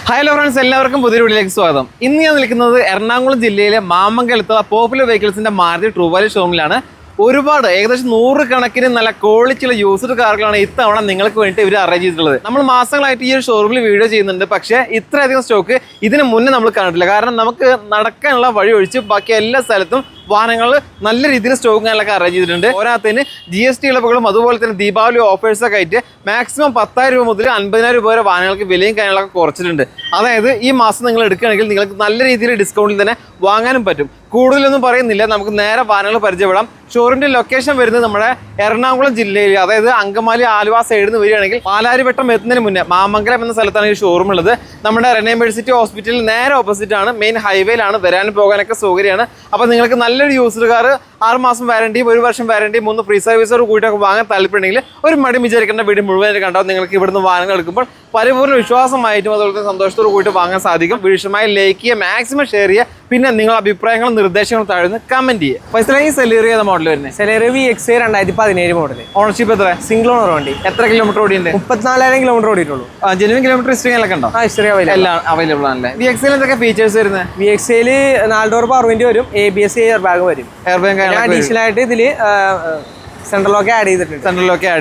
Hello friends, എല്ലാവർക്കും പുതിയ വീഡിയോയിലേക്ക് സ്വാഗതം. ഇന്ന് ഞാൻ നിൽക്കുന്നത് എറണാകുളം ജില്ലയിലെ മാമംഗലത്ത് പോപ്പുലർ വെഹിക്കിൾസിന്റെ മാരുതി ട്രൂ വാല്യൂ ഷോറൂമിലാണ്. ഒരുപാട് ഏകദേശം 100 കണക്കിന് നല്ല ക്വാളിറ്റിയുള്ള യൂസ്ഡ് കാറുകളാണ് ഇത്തവണ നിങ്ങൾക്ക് വേണ്ടി ഇവർ അറേഞ്ച് ചെയ്തിട്ടുള്ളത്. നമ്മൾ മാസങ്ങളായിട്ട് ഈ ഒരു ഷോറൂമിൽ വീഡിയോ ചെയ്യുന്നുണ്ട്, പക്ഷേ ഇത്രയധികം സ്റ്റോക്ക് ഇതിന് മുന്നേ നമ്മൾ കണ്ടിട്ടില്ല. കാരണം നമുക്ക് നടക്കാനുള്ള വഴി ഒഴിച്ച് ബാക്കി എല്ലാ സ്ഥലത്തും വാഹനങ്ങൾ നല്ല രീതിയിൽ സ്റ്റോക്ക് കാര്യങ്ങളൊക്കെ അറേഞ്ച് ചെയ്തിട്ടുണ്ട്. പോരാത്തതിന് GST ഇളവുകളും അതുപോലെ തന്നെ ദീപാവലി ഓഫേഴ്സൊക്കെ ആയിട്ട് മാക്സിമം 10,000 രൂപ മുതൽ 50,000 രൂപ വരെ വാഹനങ്ങൾക്ക് വിലയും കാര്യങ്ങളൊക്കെ കുറച്ചിട്ടുണ്ട്. അതായത് ഈ മാസം നിങ്ങൾ എടുക്കുകയാണെങ്കിൽ നിങ്ങൾക്ക് നല്ല രീതിയിൽ ഡിസ്കൗണ്ടിൽ തന്നെ വാങ്ങാനും പറ്റും. കൂടുതലൊന്നും പറയുന്നില്ല, നമുക്ക് നേരെ വാഹനങ്ങൾ പരിചയപ്പെടാം. ഷോറൂമിന്റെ ലൊക്കേഷൻ വരുന്നത് നമ്മുടെ എറണാകുളം ജില്ലയിൽ, അതായത് അങ്കമാലി ആലുവ സൈഡിൽ നിന്ന് വരികയാണെങ്കിൽ പാലാരിവട്ടം എത്തുന്നതിന് മുന്നേ മാമംഗലം എന്ന സ്ഥലത്താണ് ഈ ഷോറൂം ഉള്ളത്. നമ്മുടെ യൂണിവേഴ്സിറ്റി ഹോസ്പിറ്റലിൽ നേരെ ഓപ്പോസിറ്റ് ആണ്, മെയിൻ ഹൈവേയിലാണ്, വരാനും പോകാനൊക്കെ സൗകര്യമാണ്. അപ്പോൾ നിങ്ങൾക്ക് നല്ലൊരു യൂസ്ഡ് കാർ 6 മാസം വാറണ്ടി, 1 വർഷം വാറണ്ടി, 3 ഫ്രീ സർവീസോട് കൂട്ടിയൊക്കെ വാങ്ങാൻ താല്പര്യമുണ്ടെങ്കിൽ ഒരു മടി വിചാരിക്കേണ്ട വീഡിയോ മുഴുവനായിട്ട് കണ്ടാവും. നിങ്ങൾക്ക് ഇവിടുന്ന് വാഹനങ്ങൾ എടുക്കുമ്പോൾ പരിപൂർണ്ണ വിശ്വാസമായിട്ടും അതുപോലെ സന്തോഷത്തോട് കൂട്ടി വാങ്ങാൻ സാധിക്കും. വിഷയമായി ലൈക്ക് ചെയ്യുക, മാക്സിമം ഷെയർ ചെയ്യുക, പിന്നെ നിങ്ങളുടെ അഭിപ്രായങ്ങളും നിർദ്ദേശങ്ങളും താഴ്ന്ന് കമന്റ് ചെയ്യുക. ഫസ്റ്റ് ഈ സെലേറിയ ഏതാ മോഡൽ വരുന്നത്? സെലേറിയ VX 2017 മോഡൽ. ഓണർഷിപ്പ് എത്ര? സിംഗിൾ ഓണർ വണ്ടി. എത്ര കിലോമീറ്റർ ഓടിയുണ്ട്? 34,000 കിലോമീറ്റർ ഓടിയിട്ടുള്ളൂ. ജെനുവിൻ കിലോമീറ്റർ ഹിസ്റ്ററികളൊക്കെ ഉണ്ടോ? ഹിസ്റ്ററി എല്ലാം അവൈലബിൾ ആണല്ലേ. VX എന്തൊക്കെ ഫീച്ചേഴ്സ് വരുന്നത്? VX 4 ഡോർ പവർ വിൻഡോ വരും, ABS എയർ ബാഗ് വരും. അഡീഷണൽ ആയിട്ട് ഇതില് സെൻട്രൽ ലോക്ക് ആഡ്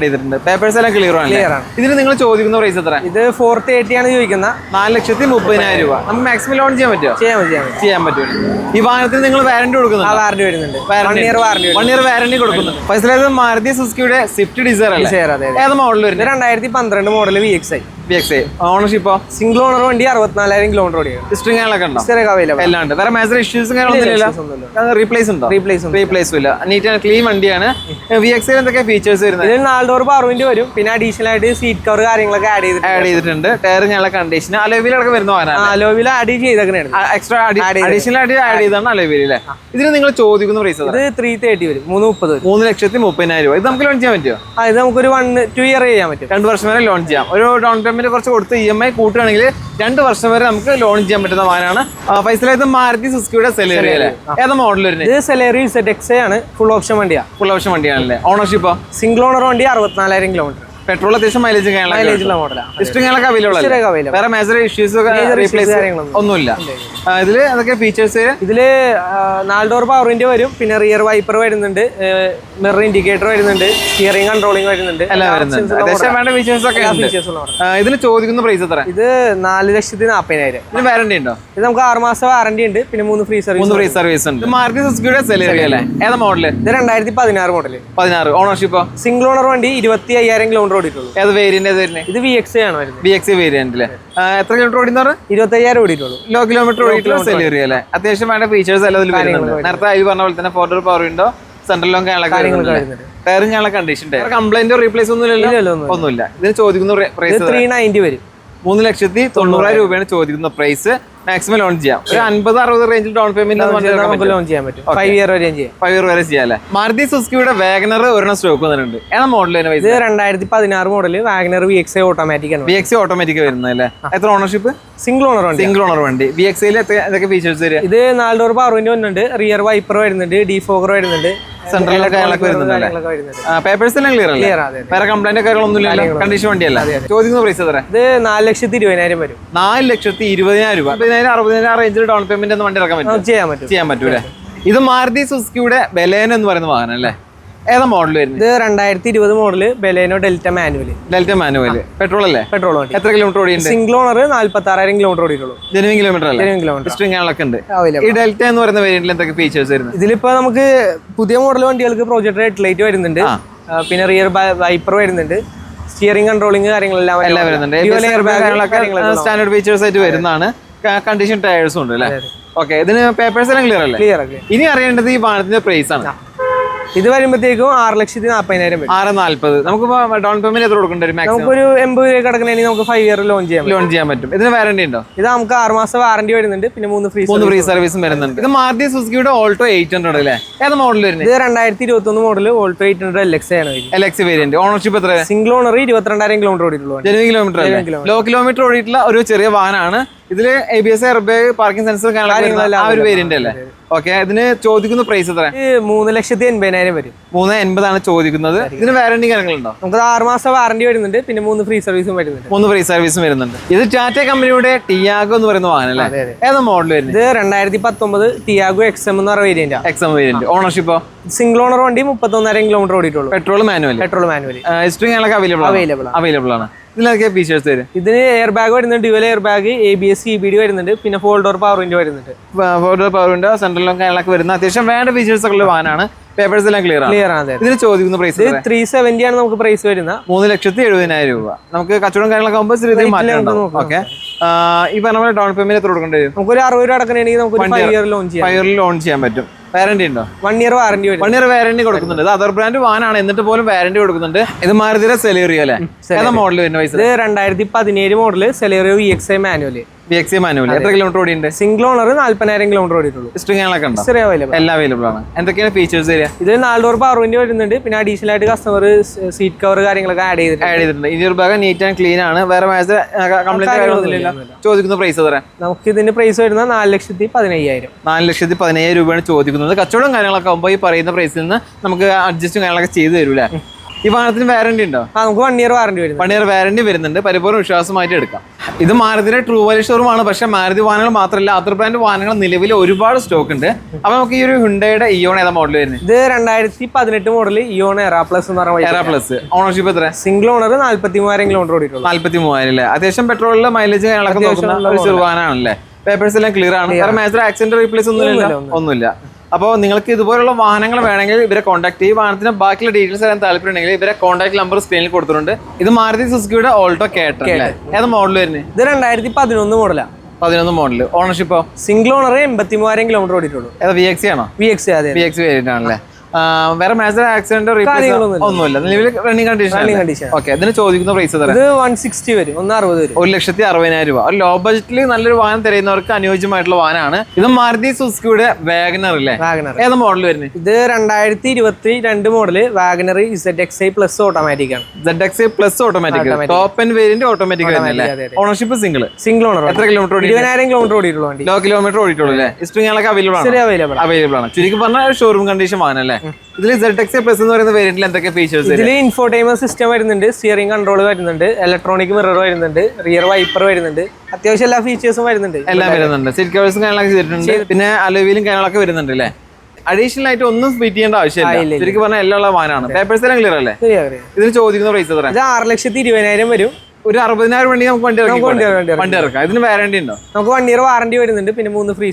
ചെയ്തിട്ടുണ്ട്. പേപ്പേഴ്സ് എല്ലാം ക്ലിയർ ആണ്. ഇതിന് നിങ്ങൾ ചോദിക്കുന്ന പ്രൈസ് എത്ര? ഇത് 430 ആണ് ചോദിക്കുന്നത്. 4,30,000 രൂപ. നമുക്ക് മാക്സിമം ലോൺ ചെയ്യാൻ പറ്റുമോ? ചെയ്യാൻ പറ്റും. ഈ വാഹനത്തിന് നിങ്ങൾ വാറണ്ടി കൊടുക്കുന്നുണ്ട്? വാറണ്ടി വരുന്നുണ്ട്. 1 ഇയർ വാറണ്ടി കൊടുക്കുന്നുണ്ട്. ഫസ്റ്റ് മാരുതി സുസുക്കിയുടെ സ്വിഫ്റ്റ് ഡിസയർ ഏത് മോഡൽ വരുന്നത്? 2012 മോഡൽ VX. ഓണർഷിപ്പോ? സിംഗിൾ ഓണർ വണ്ടി, 64,000 കിലോമീറ്റർ ഓടിയാണ്. ഹിസ്റ്ററികളൊക്കെ ഉണ്ടോ? അവൈലബിൾ. എല്ലാം ഉണ്ട്. വേറെ മേജർ ഇഷ്യൂസും റീപ്ലേസ് ഉണ്ടോ? റീപ്ലേസ് ഇല്ല. നീറ്റ് ആൻഡ് ക്ലീൻ വണ്ടിയാണ്. VX എന്തൊക്കെ ഫീച്ചേഴ്സ് വരുന്നത്? ഇതിൽ 4 ഡോർ പവർ വിൻഡോ വരും, പിന്നെ അഡീഷണൽ ആയിട്ട് സീറ്റ് കവർ കാര്യങ്ങളൊക്കെ ആഡ് ചെയ്തിട്ടുണ്ട്. ടയർ ഞങ്ങളെ കണ്ടീഷൻ അലോവിലൊക്കെ വരുന്ന വാഹനമാണ്. അലോവിൽ ആഡ് ചെയ്തേക്കണേ, എക്സ്ട്രാ അഡീഷണൽ ആയിട്ട് ആഡ് ചെയ്താണ് അലോവിൽ അല്ലേ. ഇതിന് നിങ്ങൾ ചോദിക്കുന്ന പ്രൈസ്? ഇത് 330 വരും. 330 വരും. 3,30,000 രൂപ. ഇത് നമുക്ക് ലോൺ ചെയ്യാൻ പറ്റുമോ? ഇത് നമുക്കൊരു 1-2 ഇയർ ചെയ്യാൻ പറ്റും. 2 വർഷം വരെ ലോൺ ചെയ്യാം. ഒരു ഡൗൺ പേയ്മെന്റ് കുറച്ച് കൊടുത്ത് EMI കൂട്ടുകയാണെങ്കിൽ 2 വർഷം വരെ നമുക്ക് ലോൺ ചെയ്യാൻ പറ്റുന്ന വാഹനമാണ്. ഫൈസലായത് മാരുതി സുസുക്കിയുടെ സെലേറിയ അല്ലേ. ഏതാ മോഡൽ വരുന്നത്? ഇത് സെലേറിയ ZX ആണ്. ഫുൾ ഓപ്ഷൻ വണ്ടിയാണല്ലേ. ഓണർഷിപ്പോ? സിംഗിൾ ഓണർ വണ്ടി, 64,000 കിലോമീറ്റർ. പെട്രോൾ അത്യാവശ്യം മൈലേജ് ഹിസ്റ്ററികളൊക്കെ അവൈലബിൾ. വേറെ മേജർ ഇഷ്യൂസ് ഒന്നുമില്ല. ഇതില് അതൊക്കെ ഫീച്ചേഴ്സ്? ഇതില് 4 ഡോർ പവർ വിൻഡോ വരും, പിന്നെ റിയർ വൈപ്പർ വരുന്നുണ്ട്, മിറർ ഇൻഡിക്കേറ്റർ വരുന്നുണ്ട്, സ്റ്റിയറിംഗ് കൺട്രോളിംഗ് വരുന്നുണ്ട്. ഇതിന് ചോദിക്കുന്ന പ്രൈസ് എത്ര? ഇത് 4,40,000. ഇതിന് വാറണ്ടി ഉണ്ടോ? ഇത് നമുക്ക് 6 മാസം വാറണ്ടി ഉണ്ട്, പിന്നെ 3 ഫ്രീ സർവീസ് ഉണ്ട്. മാരുതി സുസുക്കിയുടെ സെലേറിയ അല്ലേ. ഏതാ മോഡല്? ഇത് 2016 മോഡല്. 16. ഓണർഷിപ്പോ? സിംഗിൾ ഓണർ വണ്ടി, 25,000 കിലോമീറ്റർ ഓടിയിട്ടുള്ളൂ. ഏത് വേരിയന്റ് വരുന്നത്? ഇത് VX ആണ് വരുന്നത്. VX വേരിയന്റ് അല്ലേ. എത്ര കിലോമീറ്റർ ഓടിയെന്ന് പറഞ്ഞാൽ? 25,000 ഓടിയിട്ടുള്ളൂ. ലോ കിലോമീറ്റർ ഓടിയിട്ടുള്ള സെലേറിയ അല്ലേ. അത്യാവശ്യം വേണ്ട ഫീച്ചേഴ്സ് എല്ലാം നേരത്തെ അതിൽ പറഞ്ഞ പോലെ തന്നെ 4 door power window, central lock ടയറും ഞങ്ങളെ കണ്ടീഷൻ. കംപ്ലൈന്റോ റീപ്ലേസ് ഒന്നുമില്ല. ഇതിന് ചോദിക്കുന്ന പ്രൈസ് 390 വരും. 3,90,000 രൂപയാണ് ചോദിക്കുന്ന പ്രൈസ്. മാക്സിമം ലോൺ ചെയ്യാം. ഒരു 50-60 റേഞ്ചിൽ ഡൗൺ പേയ്മെന്റ് ലോൺ ചെയ്യാൻ പറ്റും. 5 ഇയർ വരെ ചെയ്യാം അല്ലേ. മാരുതി സുസുക്കിയുടെ വാഗനർ ഒരെണ്ണം സ്റ്റോക്ക് വന്നിട്ടുണ്ട്. ഏതാ മോഡൽ? ഇത് 2016 മോഡൽ വാഗനർ VX ഓട്ടോമാറ്റിക് ആണ്. VX ഓട്ടോമാറ്റിക് വരുന്നത് അല്ലേ. എത്ര ഓണർഷിപ്പ്? സിംഗിൾ ഓണർ വണ്ടി. VX എന്തൊക്കെ ഫീച്ചേഴ്സ് വരിക? ഇത് 4 ഡോർ പവർ വിൻഡോ വരുന്നുണ്ട്, റിയർ വൈപ്പർ വരുന്നുണ്ട്, ഡീഫോഗർ വരുന്നുണ്ട്, സെൻട്രൽ പേപ്പേഴ്സ് എല്ലാം ക്ലിയർ അല്ലേ. വേറെ കംപ്ലൈന്റ് കാര്യങ്ങളൊന്നുമില്ല. കണ്ടീഷൻ വണ്ടിയല്ല. ചോദിക്കുന്ന പ്രൈസ് എത്ര? ഇത് 4,20,000 വരും. 4,20,000 രൂപ. 50,000-60,000 റേഞ്ചിൽ ഡൗൺ പേയ്മെന്റ് വണ്ടി ഇറക്കാൻ പറ്റും. ചെയ്യാൻ പറ്റൂലേ. ഇത് മാരുതി സുസുക്കിയുടെ ബലേനോ എന്ന് പറയുന്ന വാഹനം അല്ലേ. ഏതാ മോഡൽ വരുന്നത്? ഇത് 2020 model Baleno Delta manual. Petrol അല്ലേ. പെട്രോൾ വണ്ടി. എത്ര കിലോമീറ്റർ ഓടിയുണ്ട്? സിംഗിൾ ഓണർ 46,000 കിലോമീറ്റർ ഓടിയിട്ടുള്ളൂ. ജെനുവിൻ കിലോമീറ്റർ അല്ലേ. ഹിസ്റ്ററികളൊക്കെ ഉണ്ട്. ഈ ഡെൽറ്റ എന്ന് പറയുന്ന വേരിയന്റിൽ എന്തൊക്കെ ഫീച്ചേഴ്സ് വരുന്നത്? ഇതിലിപ്പോ നമുക്ക് പുതിയ മോഡൽ വണ്ടികൾക്ക് പ്രൊജക്ടർ ഹെഡ്ലൈറ്റ് വരുന്നുണ്ട്, പിന്നെ റിയർ വൈപ്പർ വരുന്നുണ്ട്, സ്റ്റിയറിംഗ് കൺട്രോളിംഗ് കാര്യങ്ങളെല്ലാം വരുന്നുണ്ട്. സ്റ്റാൻഡേർഡ് ഫീച്ചേഴ്സ് ആയിട്ട് വരുന്നതാണ്. കണ്ടീഷൻ ടയേഴ്സും ഉണ്ട് അല്ലേ. ഓക്കെ, ഇതിന് പേപ്പേഴ്സ് എല്ലാം ക്ലിയർ അല്ലേ. ഇനി അറിയേണ്ടത് ഈ വാഹനത്തിന്റെ പ്രൈസ് ആണ്. ഇത് വരുമ്പോഴത്തേക്കും 6,40,000 വരും. 6,40,000. നമുക്ക് ഡൗൺ പേയ്മെന്റ് എത്ര കൊടുക്കേണ്ടി വരും? നമുക്കൊരു 80 രൂപ കിടക്കണമെങ്കിൽ നമുക്ക് 5 ഇയർ ലോൺ ചെയ്യാൻ പറ്റും. ഇതിന് വാറണ്ടി ഉണ്ടോ? ഇത് നമുക്ക് 6 മാസം വാറണ്ടി വരുന്നുണ്ട്, പിന്നെ 3 ഫ്രീ സർവീസും വരുന്നുണ്ട്. ഇത് മാരുതി സുസുക്കിയുടെ ഓൾട്ടോ 800 അല്ലേ. ഏത് മോഡൽ വരുന്നത്? ഇത് 2021 മോഡൽ ഓൾട്ടോ 800 LX ആണ്. LX variant. ഓണർഷിപ്പ് എത്ര? സിംഗിൾ ഓണർ 22,000 കിലോമീറ്റർ ഓടിയിട്ടുള്ളൂ. Genuine kilometre. ലോ കിലോമീറ്റർ ഓടിയിട്ടുള്ള ഒരു ചെറിയ വാഹനമാണ്. ഇതില് ABS എയർബാഗ് പാർക്കിംഗ് സെൻസർ ആ ഒരു വേരിയന്റ് അല്ലേ? ഓക്കെ, ഇതിന് ചോദിക്കുന്ന പ്രൈസ് എത്ര? 3,80,000 വരും. 3,80,000 ചോദിക്കുന്നത്. ഇതിന് വാറന്റി കാര്യങ്ങളുണ്ടോ? നമുക്ക് 6 മാസം വാറന്റി വരുന്നുണ്ട്, പിന്നെ 3 ഫ്രീ സർവീസും വരുന്നുണ്ട്. 3 ഫ്രീ സർവീസും വരുന്നുണ്ട്. ഇത് ടാറ്റ കമ്പനിയുടെ ടിയാഗോ എന്ന് പറയുന്ന വാഹനം അല്ലേ? ഏതാ മോഡൽ വരുന്നത്? ഇത് 2019 ടിയാഗോ XM എന്ന് പറയുന്ന വേരിയന്റ്. XM variant. ഓണർഷിപ്പോ? സിംഗിൾ ഓണർ വണ്ടി 31,000 കിലോമീറ്റർ ഓടിയിട്ടുള്ളൂ. Petrol manual. ഹിസ്റ്ററി അവൈലബിൾ ആണ്. ഇതിലൊക്കെ ഫീച്ചേഴ്സ് വരും. ഇതിന് എയർ ബാഗ് വരുന്നുണ്ട്, dual airbag, ABS EBD വരുന്നുണ്ട്, പിന്നെ ഫോൾഡർ പവർ വിൻഡോ വരുന്നുണ്ട്. ഫോൾഡർ പവർ വിൻഡോ, സെൻട്രലും കാര്യങ്ങളൊക്കെ വരുന്ന അത്യാവശ്യം വേണ്ട ഫീച്ചേഴ്സ് ഉള്ള വാഹനമാണ്. പേപ്പേഴ്സ് എല്ലാം ക്ലിയർ ആണ്. ഇതിന് ചോദിക്കുന്ന പ്രൈസ് 370 ആണ് നമുക്ക് പ്രൈസ് വരുന്നത്. 3,70,000 രൂപ. നമുക്ക് കച്ചവടം കാര്യങ്ങളൊക്കെ ആകുമ്പോൾ മാറ്റം. ഓക്കെ, ഈ പറഞ്ഞ പോലെ ഡൗൺ പേയ്മെന്റ് എത്ര കൊടുക്കേണ്ടി വരും? നമുക്ക് ഒരു 60 രൂപ അടക്കണമെങ്കിൽ നമുക്ക് 5 ഇയർ ലോൺ ചെയ്യാൻ പറ്റും. വാറന്റി ഉണ്ടോ? 1 ഇയർ വാറന്റി വരും. 1 ഇയർ വാറന്റി കൊടുക്കുന്നുണ്ട്. ഇത് അതർ ബ്രാൻഡ് വാഹനമാണ്, എന്നിട്ട് പോലും വാറന്റി കൊടുക്കുന്നുണ്ട്. ഇത് മാരുതിയുടെ സെലേറിയോ അല്ലേ? ഏതാ മോഡൽ വരുന്ന പൈസ? ഇത് 2017 മോഡല് സെലേറിയോ VXI മാനുവൽ. എത്ര കിലോമീറ്റർ ഓടിയുണ്ട്? സിംഗിൾ ഓണർ 40,000 കിലോമീറ്റർ ഓടിയിട്ടുള്ളൂ. ഹിസ്റ്ററികളൊക്കെ ഉണ്ടോ? എല്ലാം അവൈലബിൾ ആണ്. എന്തൊക്കെയാണ് ഫീച്ചേഴ്സ് വരിക? ഇത് 4 ഡോർ പവർ വിൻഡോ വരുന്നുണ്ട്, പിന്നെ അഡീഷണൽ ആയിട്ട് കസ്റ്റമർ സീറ്റ് കവർ കാര്യങ്ങളൊക്കെ ആഡ് ചെയ്തിട്ടുണ്ട്. ഇന്റീരിയർ ഭാഗം നീറ്റ് ആൻഡ് ക്ലീൻ ആണ്. വേറെ കംപ്ലൈന്റ് ചോദിക്കുന്ന പ്രൈസ് എത്ര? നമുക്ക് ഇതിന്റെ പ്രൈസ് വരുന്നത് 4,15,000. 4,15,000 രൂപയാണ് ചോദിക്കുന്നത്. കച്ചവടം കാര്യങ്ങളൊക്കെ ആകുമ്പോൾ ഈ പറയുന്ന പ്രൈസിൽ നിന്ന് നമുക്ക് അഡ്ജസ്റ്റും കാര്യങ്ങളൊക്കെ ചെയ്തു തരൂല്ലേ? ഈ വാഹനത്തിന് വാറന്റി ഉണ്ടോ? നമുക്ക് 1 ഇയർ വാറന്റി വരും. 1 ഇയർ വാറന്റി വരുന്നുണ്ട്. പരിപൂർണ്ണ വിശ്വാസമായിട്ട് എടുക്കാം. ഇത് മാരുതിയുടെ ട്രൂ വാല്യൂ ഷോറൂം ആണ്. പക്ഷേ മാരുതി വാഹനങ്ങൾ മാത്രമല്ല, അതർ ബ്രാൻഡ് വാഹനങ്ങൾ നിലവിൽ ഒരുപാട് സ്റ്റോക്ക് ഉണ്ട്. അപ്പൊ നമുക്ക് ഈ ഒരു ഹുണ്ടയുടെ ഇയോൺ ഏതാ മോഡൽ വരുന്നത്? ഇത് 2018 മോഡൽ ഇയോൺ എറ പ്ലസ് എന്ന് പറയുന്നത്. Era plus. ഓണർഷിപ്പ് എത്ര? സിംഗിൾ ഓണർ 43,000 കിലോമീറ്റർ ഓടിയിട്ടുള്ളൂ. 43,000 അല്ലേ? അത്യാവശ്യം പെട്രോളിലെ മൈലേജ് കാര്യങ്ങളൊക്കെ നോക്കുന്ന ഒരു ചെറുവാഹനമാണല്ലേ? പേപ്പേഴ്സ് എല്ലാം ക്ലിയർ ആണ്. വേറെ മേജർ ആക്സിഡന്റ് റീപ്ലേസ് ഒന്നുമില്ല. അപ്പോൾ നിങ്ങൾക്ക് ഇതുപോലുള്ള വാഹനങ്ങൾ വേണമെങ്കിൽ ഇവരെ കോൺടാക്ട് ചെയ്യും. വാഹനത്തിന് ബാക്കിയുള്ള ഡീറ്റെയിൽസ് തരാൻ താല്പര്യമുണ്ടെങ്കിൽ ഇവരെ കോൺടാക്ട് നമ്പർ സ്ക്രീനിൽ കൊടുത്തിട്ടുണ്ട്. ഇത് മാരുതി സുസുക്കിയുടെ ഓൾട്ടോ കേട്ടർ അല്ലേ? ഏത് മോഡൽ വരുന്നത്? ഇത് 2011 മോഡലാണ്. 11 മോഡൽ. ഓണർഷിപ്പോ? സിംഗിൾ ഓണർ 83,000 കിലോമീറ്റർ ഓടിയിട്ടുള്ളൂ. ഏതാ VXI ആണോ? VXI അതെ. VXI വേരിയന്റ് ആണല്ലേ? വേറെ മേജർ ആക്സിഡന്റ് ഒന്നുമില്ല. നിലവിൽ റണ്ണിംഗ് കണ്ടീഷൻ. ഓക്കെ, ഇതിന് ചോദിക്കുന്ന പ്രൈസ് ഇത് 160 വരും. 160 വരും. 1,60,000 രൂപ. ഒരു ലോ ബഡ്ജറ്റിൽ നല്ലൊരു വാഹനം തിരയുന്നവർക്ക് അനുയോജ്യമായിട്ടുള്ള വാഹനമാണ്. ഇത് മാരുതി സുസുക്കിയുടെ വാഗനർ അല്ലേ? ഏത് മോഡൽ വരുന്നത്? ഇത് 2022 model WagonR ZXi plus automatic ആണ്. ZXi plus automatic. Top end variant automatic വരുന്നല്ലേ? Ownership single owner. എത്ര കിലോമീറ്റർ ഓടി? 20,000 കിലോമീറ്റർ ഓടിയിട്ടുള്ളൂ. ലോ കിലോമീറ്റർ ഓടിയിട്ടുള്ളൂ അല്ലേ? ഹിസ്റ്ററികളൊക്കെ അവൈലബിൾ ആണ്. ചുരുക്കി പറഞ്ഞാൽ ഷോറൂം കണ്ടീഷൻ വാഹനം അല്ലേ? ഇതിൽ ZXi പ്ലസ് എന്ന് പറയുന്ന വേരിയന്റിൽ എന്തൊക്കെ ഫീച്ചേഴ്സ്? ഇതിൽ ഇൻഫോടൈൻമെന്റ് സിസ്റ്റം വരുന്നുണ്ട്, സ്റ്റിയറിംഗ് കൺട്രോൾ വരുന്നുണ്ട്, ഇലക്ട്രോണിക് മിറർ വരുന്നുണ്ട്, റിയർ വൈപ്പർ വരുന്നുണ്ട്. അത്യാവശ്യം എല്ലാ ഫീച്ചേഴ്സും വരുന്നുണ്ട്. സീറ്റ് കവേഴ്സും കാര്യങ്ങളൊക്കെ ചെയ്തിട്ടുണ്ട്. പിന്നെ അലോവിയിലും കാര്യങ്ങളൊക്കെ വരുന്നുണ്ട് അല്ലേ? അഡീഷണൽ ആയിട്ട് ഒന്നും ഫിറ്റ് ചെയ്യേണ്ട ആവശ്യമില്ല. ശരിക്കും പറഞ്ഞാൽ എല്ലാ വാഹനമാണ്. പേപ്പേഴ്സ് എല്ലാം ക്ലിയർ അല്ലേ? ഇതിന് ചോദിക്കുന്ന പ്രൈസ് എത്ര? ഇത് 6,20,000 വരും. ഒരു 60,000 വേണ്ടി നമുക്ക് വണ്ടി ഇറക്കാം. ഇതിന് വാറന്റി ഉണ്ടോ? നമുക്ക് 1 ഇയർ വാറന്റി വരുന്നുണ്ട്, പിന്നെ 3 ഫ്രീ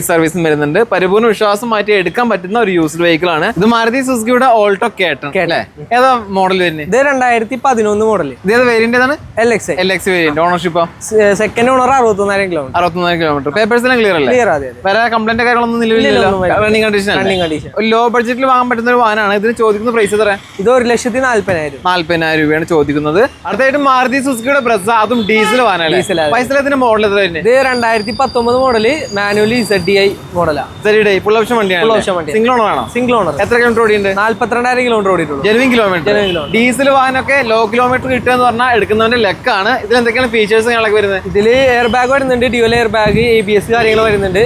സർവീസും വരുന്നുണ്ട്. പരിപൂർണ്ണ വിശ്വാസം മാറ്റി എടുക്കാൻ പറ്റുന്ന ഒരു യൂസ്ഡ് വെഹിക്കിൾ ആണ്. ഇത് മാരുതി സുസുക്കിയുടെ ഓൾട്ടോ കേട്ടർ അല്ലേ? ഏതാ മോഡൽ വരുന്നത്? ഇത് 2011 മോഡൽ. ഇത് വേരിയന്റ് ഏതാണ്? LXi variant. Ownership second owner 61,000 kilometre. Papers എല്ലാം ക്ലിയർ അല്ലേ? വേറെ കംപ്ലൈന്റ് കാര്യങ്ങളൊന്നും നിലവിലില്ല. Running condition. ഒരു ലോ ബഡ്ജറ്റിൽ വാങ്ങാൻ പറ്റുന്ന ഒരു വാഹനമാണ്. ഇതിന് ചോദിക്കുന്ന പ്രൈസ് എത്ര? ഇത് 1,40,000 രൂപയാണ് ചോദിക്കുന്നത്. അടുത്തായിട്ട് മാരുതി സുസുക്കിയുടെ ബ്രസ, അതും ഡീസൽ വാഹനമാണ്. പൈസത്തിന്റെ മോഡൽ എത്ര? ഇത് 2019 മോഡല് മാനുവലി ZDI മോഡലാ. ഫുൾ ഓപ്ഷൻ വണ്ടിയാണ്. സിംഗിൾ ഓണർ ആണോ? Single owner. എത്ര കിലോമീറ്റർ ഓടിയുണ്ട്? 42,000 കിലോമീറ്റർ ഓടിയിട്ടുള്ളൂ. Genuine kilometre. ഡീസൽ വാഹനമൊക്കെ ലോ കിലോമീറ്റർ കിട്ടുക എന്ന് പറഞ്ഞാൽ എടുക്കുന്നവന്റെ ലെക്കാണ്. ഇതിൽ എന്തൊക്കെയാണ് ഫീച്ചേഴ്സ് കാര്യങ്ങളൊക്കെ വരുന്നത്? ഇതിൽ എയർ ബാഗ് വരുന്നുണ്ട്, ഡ്യുവൽ എയർ ബാഗ്, ABS കാര്യങ്ങൾ വരുന്നുണ്ട്,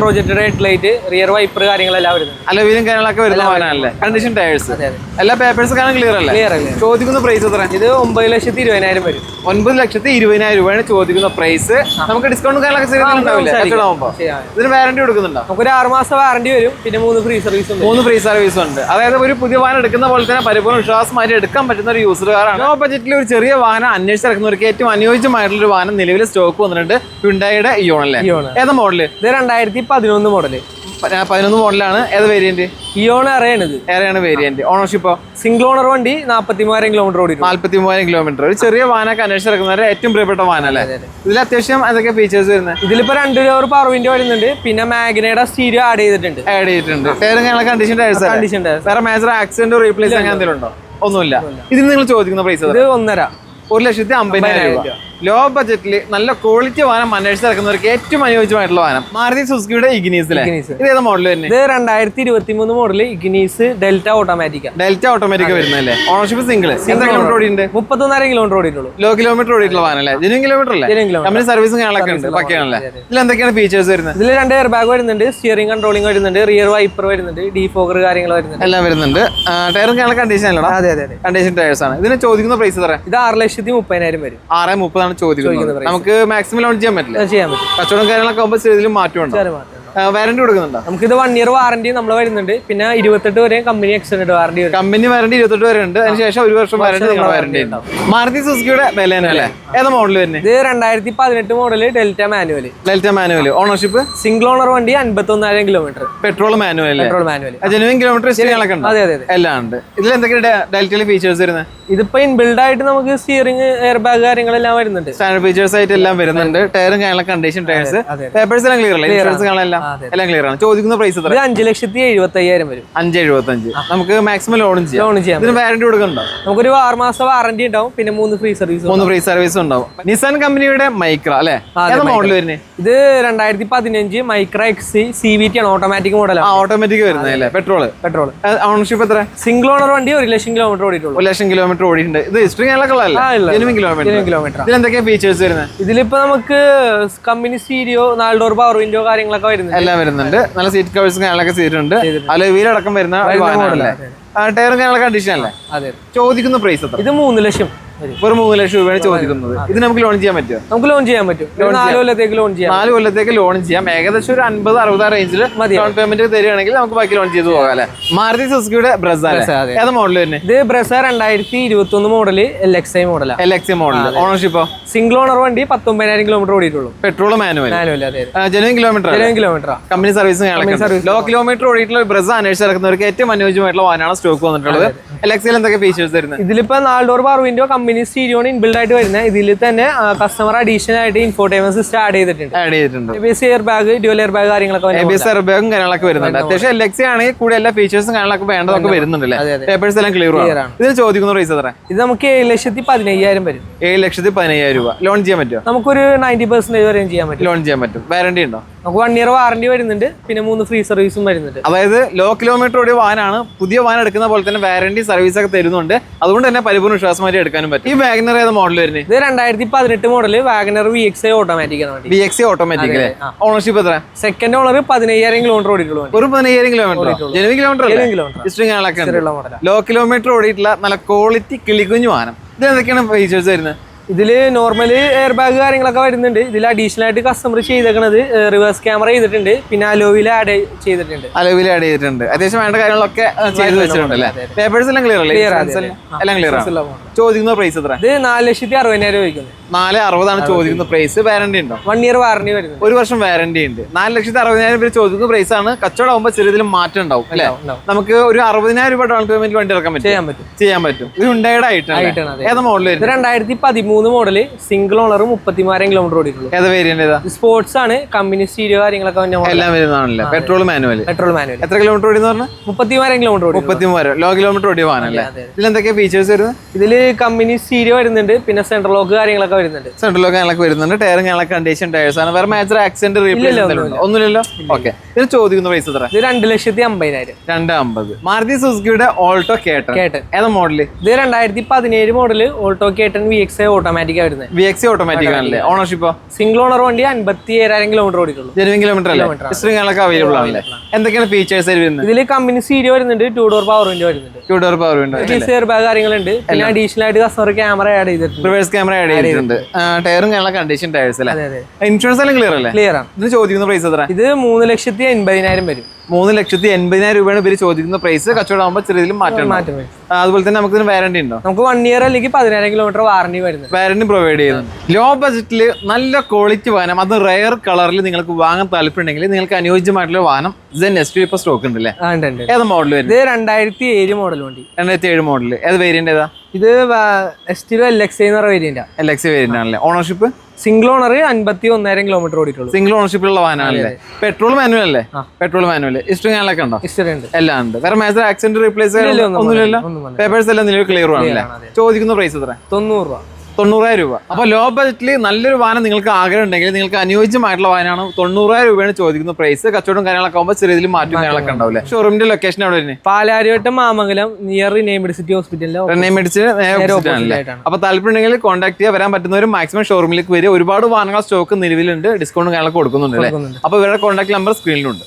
projected head light, rear wiper കാര്യങ്ങളെല്ലാം വരുന്നുണ്ട്. അലോവിയിലും കാര്യങ്ങളൊക്കെ വരുന്ന വാഹനമല്ലേ? കണ്ടീഷൻ ടയേഴ്സ് എല്ലാ പേപ്പേഴ്സ് കാരണം ക്ലിയർ അല്ലേ? ചോദിക്കുന്ന പ്രൈസ് എത്ര? ഇത് 9,20,000 വരും. 9,20,000 രൂപയാണ് ചോദിക്കുന്ന പ്രൈസ്. നമുക്ക് ഡിസ്കൗണ്ട് കാര്യങ്ങളൊക്കെ ഇതിന് വാറന്റി കൊടുക്കുന്നുണ്ടോ? നമുക്ക് ഒരു 6 മാസം വാറന്റി വരും, പിന്നെ 3 ഫ്രീ സർവീസ് ഉണ്ട്. അതായത് ഒരു പുതിയ വാഹനം എടുക്കുന്ന പോലെ തന്നെ പരിപൂർണ്ണ വിശ്വാസമായിട്ട് എടുക്കാൻ പറ്റുന്ന ഒരു യൂസർ കാറാണ്. ലോ ബഡ്ജറ്റിൽ ഒരു ചെറിയ വാഹനം അന്വേഷിച്ചിറക്കുന്നവർക്ക് ഏറ്റവും അനുയോജ്യമായിട്ടുള്ള ഒരു വാഹനം നിലവിൽ സ്റ്റോക്ക് വന്നിട്ടുണ്ട്. ഹ്യുണ്ടായിയുടെ ഇയോൺ അല്ലേ? ഏതാ മോഡല്? ഇത് 2011 മോഡല്. 11 മോഡലാണ്. ഏത് വേരിയന്റ്? ഇയോൺ എറയാണ് വേരിയന്റ്. ഓണർഷിപ്പോ? സിംഗിൾ ഓണർ വണ്ടി 43,000 കിലോമീറ്റർ ഓടി. 43,000 കിലോമീറ്റർ. ഒരു ചെറിയ വാഹനമൊക്കെ അന്വേഷിച്ചിറക്കുന്നവരെ ഏറ്റവും പ്രിയപ്പെട്ട വാഹനം അല്ലേ? ഇതിൽ അത്യാവശ്യം എന്തൊക്കെ ഫീച്ചേഴ്സ് വരുന്നത്? ഇതിലിപ്പോ 2 ഡോർ പവർ വിൻഡോ വരുന്നുണ്ട്, പിന്നെ മാഗ്നയുടെ സ്റ്റീരിയോ ആഡ് ചെയ്തിട്ടുണ്ട്. കണ്ടീഷൻ വേറെ മേജർ ആക്സിഡന്റ് റീപ്ലേസ് അങ്ങനെ എന്തെങ്കിലും ഉണ്ടോ? ഒന്നുമില്ല. ഇതിന് നിങ്ങൾ ചോദിക്കുന്ന പ്രൈസ്? ഇത് 1,50,000 1,50,000 രൂപ. ലോ ബഡ്ജറ്റിൽ നല്ല ക്വാളിറ്റി വാഹനം അന്വേഷിച്ച് നടക്കുന്നവർക്ക് ഏറ്റവും അനുയോജ്യമായിട്ടുള്ള വാഹനം മാരുതി സുസുക്കിയുടെ ഇഗ്നീസിലെ ഇത് ഏത് മോഡൽ വരുന്നത്? ഇത് 2023 model Ignis delta automatic. Delta automatic വരുന്നല്ലേ? Ownership single. എത്ര കിലോമീറ്റർ ഓടിയുണ്ട്? 31,000 കിലോമീറ്റർ ഓടിയിട്ടുള്ളൂ. ലോ കിലോമീറ്റർ ഓടിയിട്ടുള്ള വാഹനം അല്ലേ? ജെന്യൂൻ കിലോമീറ്റർ അല്ലേ? കമ്പനി സർവീസും കാര്യങ്ങളൊക്കെ ഉണ്ട്. പക്കയാണല്ലേ? ഇതിൽ എന്തൊക്കെയാണ് ഫീച്ചേഴ്സ് വരുന്നത്? ഇതിൽ 2 എയർ ബാഗ് വരുന്നുണ്ട്, സ്റ്റിയറിംഗ് കൺട്രോളിംഗ് വരുന്നുണ്ട്, റിയർ വൈപ്പർ വരുന്നുണ്ട്, ഡീഫോഗർ കാര്യങ്ങൾ വരുന്നുണ്ട്, എല്ലാം വരുന്നുണ്ട്. ടയറും കാര്യങ്ങൾ കണ്ടീഷൻ അല്ലടാ? അതെ അതെ കണ്ടീഷൻ ടയർസ് ആണ്. ഇതിന് ചോദിക്കുന്ന പ്രൈസ് എത്ര? ഇത് 6,30,000 വരും. 6,30,000 ചോദിക്കുന്നത്. നമുക്ക് മാക്സിമം ലോൺ ചെയ്യാൻ പറ്റില്ല? ചെയ്യാൻ പറ്റും. കച്ചവടം കാര്യങ്ങളൊക്കെ ആകുമ്പോൾ ഇതിലും മാറ്റമുണ്ട്. വാറന്റി കൊടുക്കുന്നുണ്ടോ? നമുക്ക് ഇത് 1 ഇയർ വാറന്റി നമ്മൾ വരുന്നുണ്ട്. പിന്നെ 28 വരെ കമ്പനി എക്സ്റ്റൻഡ് വാറന്റി വരും. കമ്പനി വാറന്റി 28 വരെ ഉണ്ട്. അതിനുശേഷം 1 വർഷം വാറന്റി ഉണ്ടാവും. മാരുതി സുസുക്കിയുടെ വില അല്ലേ? ഏതാ മോഡൽ വരുന്നത്? ഇത് 2018 model delta manual. Delta manual. Ownership single owner വണ്ടി, 51,000 കിലോമീറ്റർ. പെട്രോൾ മാനുവൽ അല്ലേ? Petrol manual. ജെനുവിൻ കിലോമീറ്റർ ഹിസ്റ്ററികളൊക്കെ ഉണ്ട്. അതെ അതെ എല്ലാം ഉണ്ട്. ഇതിൽ എന്തൊക്കെയാണ് ഡെൽറ്റയിലെ ഫീച്ചേഴ്സ് വരുന്നത്? ഇതിപ്പോ ഇൻബിൽഡ് ആയിട്ട് നമുക്ക് സ്റ്റിയറിംഗ്, എയർ ബാഗ് കാര്യങ്ങളെല്ലാം വരുന്നുണ്ട്. സ്റ്റാൻഡേർഡ് ഫീച്ചേഴ്സ് ആയിട്ട് എല്ലാം വരുന്നുണ്ട്. ടയറും കാര്യങ്ങളൊക്കെ കണ്ടീഷൻ ടയർസ്, പേപ്പേഴ്സ് എല്ലാം ക്ലിയർ അല്ലേ? ഇൻഷുറൻസ് എല്ലാം ക്ലിയർ ആണ്. ചോദിക്കുന്ന പ്രൈസ് എത്ര? 5,75,000 വരും. 5,75,000. നമുക്ക് മാക്സിമം ലോൺ ചെയ്യാം. ഇതിന് വാറന്റി കൊടുക്കുന്നുണ്ടോ? നമുക്കൊരു 6 മാസം വാറന്റി ഉണ്ടാവും. പിന്നെ 3 ഫ്രീ സർവീസ്. 3 ഫ്രീ സർവീസ് ഉണ്ടാവും. നിസാൻ കമ്പനിയുടെ മൈക്ര അല്ലേ? ഏതാ മോഡൽ വരുന്നത്? ഇത് 2015 മൈക്ര എക്സ് CVT ആണ്. ഓട്ടോമാറ്റിക് മോഡലാണ്. ഓട്ടോമാറ്റിക് വരുന്നത് അല്ലേ? പെട്രോൾ. ഓണർഷിപ്പ് എത്ര? സിംഗിൾ ഓണർ വണ്ടി 1,00,000 കിലോമീറ്റർ ഓടിയിട്ടുള്ളൂ. 1,00,000 കിലോമീറ്റർ ഓടിയിട്ടുണ്ട്. ഇത് ഹിസ്റ്ററി കിലോമീറ്റർ. ഇതിൽ എന്തൊക്കെയാണ് ഫീച്ചേഴ്സ് വരുന്നത്? ഇതിലിപ്പോ നമുക്ക് company stereo, 4 door power window കാര്യങ്ങളൊക്കെ വരുന്നുണ്ട്. എല്ലാം വരുന്നുണ്ട്. നല്ല സീറ്റ് കവേഴ്സും കാര്യങ്ങളൊക്കെ ചെയ്തിട്ടുണ്ട്. അല്ല വീലടക്കം വരുന്ന വാഹനമല്ലേ? ടയറും കാര്യങ്ങളൊക്കെ കണ്ടീഷൻ അല്ലേ? അതെ. ചോദിക്കുന്ന പ്രൈസ് എത്ര? ഇത് 3 ലക്ഷം. ഒരു 3 ലക്ഷം രൂപയാണ് ചോദിക്കുന്നത്. ഇത് നമുക്ക് ലോൺ ചെയ്യാൻ പറ്റുമോ? നമുക്ക് ലോൺ ചെയ്യാൻ പറ്റും. 4 കൊല്ലത്തേക്ക് ലോൺ ചെയ്യാം. 4 കൊല്ലത്തേക്ക് ലോൺ ചെയ്യാം. ഏകദേശം ഒരു 50-60 റേഞ്ചിൽ ഡൗൺ പേയ്മെന്റ് തരികയാണെങ്കിൽ നമുക്ക് ബാക്കി ലോൺ ചെയ്ത് പോകാം അല്ലെ? മാരുതി സുസുക്കിയുടെ ബ്രസ ഏത് മോഡൽ തന്നെ? ഇത് ബ്രസ 2021 മോഡൽ LXI മോഡലാണ്. LXI model. ഓണർഷിപ്പോ? സിംഗിൾ ഓണർ വണ്ടി 19,000 കിലോമീറ്റർ ഓടിയിട്ടുള്ളൂ. Petrol manual. Genuine kilometre. Company service. Low kilometre ഓടിയിട്ടുള്ള ബ്രസ അന്വേഷിച്ച് നടക്കുന്നവർക്ക് ഏറ്റവും അനുയോജ്യമായിട്ടുള്ള വാഹനമാണ് സ്റ്റോക്ക് വന്നിട്ടുള്ളത്. LXI എന്തൊക്കെ ഫീച്ചേഴ്സ് വരുന്നത്? ഇതിലിപ്പോ 4 door power window, company stereo inbuilt ആയിട്ട് വരുന്നത്. ഇതിൽ തന്നെ കസ്റ്റമർ അഡീഷണൽ ആയിട്ട് ഇൻഫോർടൈൻമെന്റ് സിസ്റ്റം ആഡ് ചെയ്തിട്ടുണ്ട്. ABS air bag, dual air bag കാര്യങ്ങളൊക്കെ വരുന്നുണ്ട്. അത്യാവശ്യം LXI ആണെങ്കിൽ കൂടെ എല്ലാ ഫീച്ചേഴ്സും കാര്യങ്ങളൊക്കെ വേണ്ടതൊക്കെ വരുന്നുണ്ട്. പേപ്പേഴ്സ് എല്ലാം ക്ലിയർ ആണ്. ഇതിന് ചോദിക്കുന്ന പ്രൈസ് എത്ര? ഇത് നമുക്ക് 7,15,000 വരും. 7,15,000 രൂപ. ലോൺ ചെയ്യാൻ പറ്റുമോ? നമുക്കൊരു 90% വരെ ചെയ്യാൻ പറ്റും. ലോൺ ചെയ്യാൻ പറ്റും. വാറന്റി ഉണ്ടോ? നമുക്ക് 1 ഇയർ വാറന്റി വരുന്നുണ്ട്. പിന്നെ 3 ഫ്രീ സർവീസും വരുന്നുണ്ട്. അതായത് ലോ കിലോമീറ്റർ ഓടിയ വാഹനമാണ്. പുതിയ വാഹനം എടുക്കുന്ന പോലെ തന്നെ വാറന്റി സർവീസ് ഒക്കെ തരുന്നുണ്ട്. അതുകൊണ്ട് തന്നെ പരിപൂർണ്ണ വിശ്വാസമായിട്ട് എടുക്കാനും പറ്റും. ഈ വാഗനർ ഏത് മോഡൽ വരുന്നത്? ഇത് 2018 മോഡൽ വാഗനർ VXI ഓട്ടോമാറ്റിക് ആണ്. VXI ഓട്ടോമാറ്റിക് അല്ലേ? ഓണർഷിപ്പ് എത്ര? സെക്കൻഡ് ഓണർ 15,000 കിലോമീറ്റർ ഓടിയിട്ടുള്ളൂ. ഒരു 15,000 kilometre. Genuine kilometre. Low kilometre ഓടിയിട്ടുള്ള നല്ല ക്വാളിറ്റി കിളികുഞ്ഞു വാഹനം. ഇത് എന്തൊക്കെയാണ് ഫീച്ചേഴ്സ് വരുന്നത്? ഇതില് നോർമൽ എയർ ബാഗ് കാര്യങ്ങളൊക്കെ വരുന്നുണ്ട്. ഇതിൽ അഡീഷണൽ ആയിട്ട് കസ്റ്റമർ ചെയ്തേക്കുന്നത് റിവേഴ്സ് ക്യാമറ ചെയ്തിട്ടുണ്ട്. പിന്നെ അലോവിൽ ആഡ് ചെയ്തിട്ടുണ്ട്. അത്യാവശ്യം വേണ്ട കാര്യങ്ങളൊക്കെ ചെയ്ത് വെച്ചിട്ടുണ്ട് അല്ലേ? പേപ്പേഴ്സ് എല്ലാം ക്ലിയർ അല്ലേ? എല്ലാം ക്ലിയർ ആണ്. ചോദിക്കുന്ന പ്രൈസ് എത്ര? ഇത് 4,60,000 ചോദിക്കുന്നത്. 4,60,000 ചോദിക്കുന്ന പ്രൈസ്. വാറന്റി ഉണ്ടോ? 1 ഇയർ വാറന്റി വരുന്നത്. 1 വർഷം വാറന്റി ഉണ്ട്. 4,60,000 ചോദിക്കുന്ന പ്രൈസ് ആണ്. കച്ചവടം ആകുമ്പോൾ ചെറിയതിലും മാറ്റം ഉണ്ടാവും അല്ലേ? നമുക്ക് ഒരു 60,000 രൂപ ഡൗൺ പേയ്മെന്റ് വണ്ടി ഇറക്കാൻ ചെയ്യാൻ പറ്റും. ഇത് ഉണ്ടായിട്ട് ആയിട്ടാണ്. ഏതാ model? 2013 model single owner 33,000 kilometre ഓടിയിട്ടുള്ളൂ. ഏതാ വേരിയന്റ്? സ്പോർട്സ് ആണ്. കമ്പനി സ്റ്റീരിയോ കാര്യങ്ങളൊക്കെ എല്ലാം വരുന്നതാണല്ലേ? Petrol manual. എത്ര കിലോമീറ്റർ ഓടിയെന്ന് പറഞ്ഞാൽ? 33,000 കിലോമീറ്റർ ഓടി. 33,000 ലോ കിലോമീറ്റർ ഓടിയ വാഹനല്ലേ? ഇതിൽ എന്തൊക്കെയാ ഫീച്ചേഴ്സ് വരുന്നത്? ഇതില് കമ്പനി സ്റ്റീരിയോ വരുന്നുണ്ട്. പിന്നെ സെൻട്രൽ ലോക്ക് കാര്യങ്ങളൊക്കെ വരുന്നുണ്ട്. ടയറും കാര്യങ്ങളൊക്കെ കണ്ടീഷൻ ടയേഴ്സ് ആണ്. വേറെ മേജർ ആക്സിഡന്റ് ഒന്നുമില്ലല്ലോ. ഓക്കെ. ഇതിന് ചോദിക്കുന്ന പ്രൈസ് എത്ര? ഇത് 2,50,000. 250. മാരുതി സുസുക്കിയുടെ ഓൾട്ടോ കേട്ടൻ ഏതാ മോഡല്? ഇത് 2017 മോഡല് ഓൾട്ടോ കേട്ടൻ VXI ഓട്ടോമാറ്റിക് വരുന്നത്. VXI ഓട്ടോമാറ്റിക് ആണല്ലേ? ഓണർഷിപ്പോ? സിംഗിൾ ഓണർ വണ്ടി 57,000 കിലോമീറ്റർ ഓടിയിട്ടുള്ളൂ. ജെനുവിൻ കിലോമീറ്റർ അല്ലേ? ഹിസ്റ്ററികളൊക്കെ അവൈലബിൾ ആണല്ലേ? എന്തൊക്കെയാണ് ഫീച്ചേഴ്സ് വരുന്നത്? ഇതിൽ കമ്പനി സ്റ്റീരിയോ വരുന്നുണ്ട്. 2 ഡോർ പവർ വിൻഡോ വരുന്നുണ്ട്. 2 door power window. Air bag കാര്യങ്ങളുണ്ട്. പിന്നെ അഡീഷണൽ ആയിട്ട് കസ്റ്റമർ ക്യാമറ ആഡ് ചെയ്തിട്ടുണ്ട്. റിവേഴ്സ് ക്യാമറ ആഡ് ചെയ്തിട്ടുണ്ട്. ടയറും കാര്യങ്ങളൊക്കെ കണ്ടീഷൻ ടയേഴ്സ് അല്ലേ? ഇൻഷുറൻസ് എല്ലാം ക്ലിയർ അല്ലേ? ക്ലിയർ ആണ്. ഇതിന് ചോദിക്കുന്ന പ്രൈസ് എത്ര? ഇത് 3,80,000 വരും. 3,80,000 രൂപയാണ് ഇവര് ചോദിക്കുന്ന പ്രൈസ്. കച്ചവടം ആകുമ്പോൾ ചെറിയതിലും മാറ്റം. അതുപോലെ തന്നെ നമുക്ക് വാറന്റി ഉണ്ടോ? നമുക്ക് 1 ഇയർ അല്ലെങ്കിൽ 10,000 കിലോമീറ്റർ വാറന്റി വരുന്നത്. വാറന്റി പ്രൊവൈഡ് ചെയ്യുന്നുണ്ട്. ലോ ബജറ്റിൽ നല്ല ക്വാളിറ്റി വാഹനം, അത് റയർ കളറിൽ നിങ്ങൾക്ക് വാങ്ങാൻ താല്പര്യമുണ്ടെങ്കിൽ നിങ്ങൾക്ക് അനുയോജ്യമായിട്ടുള്ള വാഹനം ZN-SUV ഇപ്പൊ സ്റ്റോക്ക് ഉണ്ട് അല്ലേ? ഏത് മോഡൽ വരും? ഇത് 2007 മോഡൽ വണ്ടി. 2007 മോഡൽ. ഏത് വേരിയന്റ് ഏതാ? ഇത് S-Stilo LXI എന്ന് പറഞ്ഞ വേരിയന്റ്. LXI വേരിയന്റ് ആണല്ലേ? ഓണർഷിപ്പ്? സിംഗിൾ ഓണർ 51,000 കിലോമീറ്റർ ഓടിയിട്ടുള്ളൂ. സിംഗിൾ ഓണർഷിപ്പിലുള്ള വാഹനമല്ലേ? പെട്രോൾ മാനുവൽ അല്ലേ? Petrol manual. ഹിസ്റ്ററികളൊക്കെ ഉണ്ടോ? എല്ലാം ഉണ്ട്. വേറെ മേജർ ആക്സിഡന്റ് റീപ്ലേസ് ഒന്നുമില്ലല്ലോ? പേപ്പേഴ്സ് എല്ലാം നിലവിൽ ക്ലിയർ ആണല്ലേ? ചോദിക്കുന്ന പ്രൈസ് എത്ര? 90 രൂപ. 90,000 രൂപ. അപ്പോൾ ലോ ബഡ്ജറ്റിൽ നല്ലൊരു വാഹനം നിങ്ങൾക്ക് ആഗ്രഹം ഉണ്ടെങ്കിൽ നിങ്ങൾക്ക് അനുയോജ്യമായിട്ടുള്ള വാഹനമാണ്. 90,000 രൂപയാണ് ചോദിക്കുന്ന പ്രൈസ്. കച്ചവടം കാര്യങ്ങളൊക്കെ ആകുമ്പോൾ ചെറിയ രീതിയിൽ മാറ്റം കാര്യങ്ങളൊക്കെ ഉണ്ടാവില്ലേ? ഷോറൂമിന്റെ ലൊക്കേഷൻ എവിടെ വരുന്നത്? പാലാരിവട്ടം മാമംഗലം നിയർ മെഡിസിറ്റി ഹോസ്പിറ്റലിലെ. അപ്പോൾ താല്പര്യം ഉണ്ടെങ്കിൽ കോൺടാക്ട് ചെയ്യാൻ വരാൻ പറ്റുന്നവരും മാക്സിമം ഷോറൂമിലേക്ക് വരിക. ഒരുപാട് വാഹനങ്ങൾ സ്റ്റോക്ക് നിലവിലുണ്ട്, ഡിസ്കൗണ്ട് കാര്യങ്ങളൊക്കെ കൊടുക്കുന്നുണ്ട്. അപ്പോൾ ഇവരുടെ കോൺടാക്ട് നമ്പർ സ്ക്രീനിലുണ്ട്.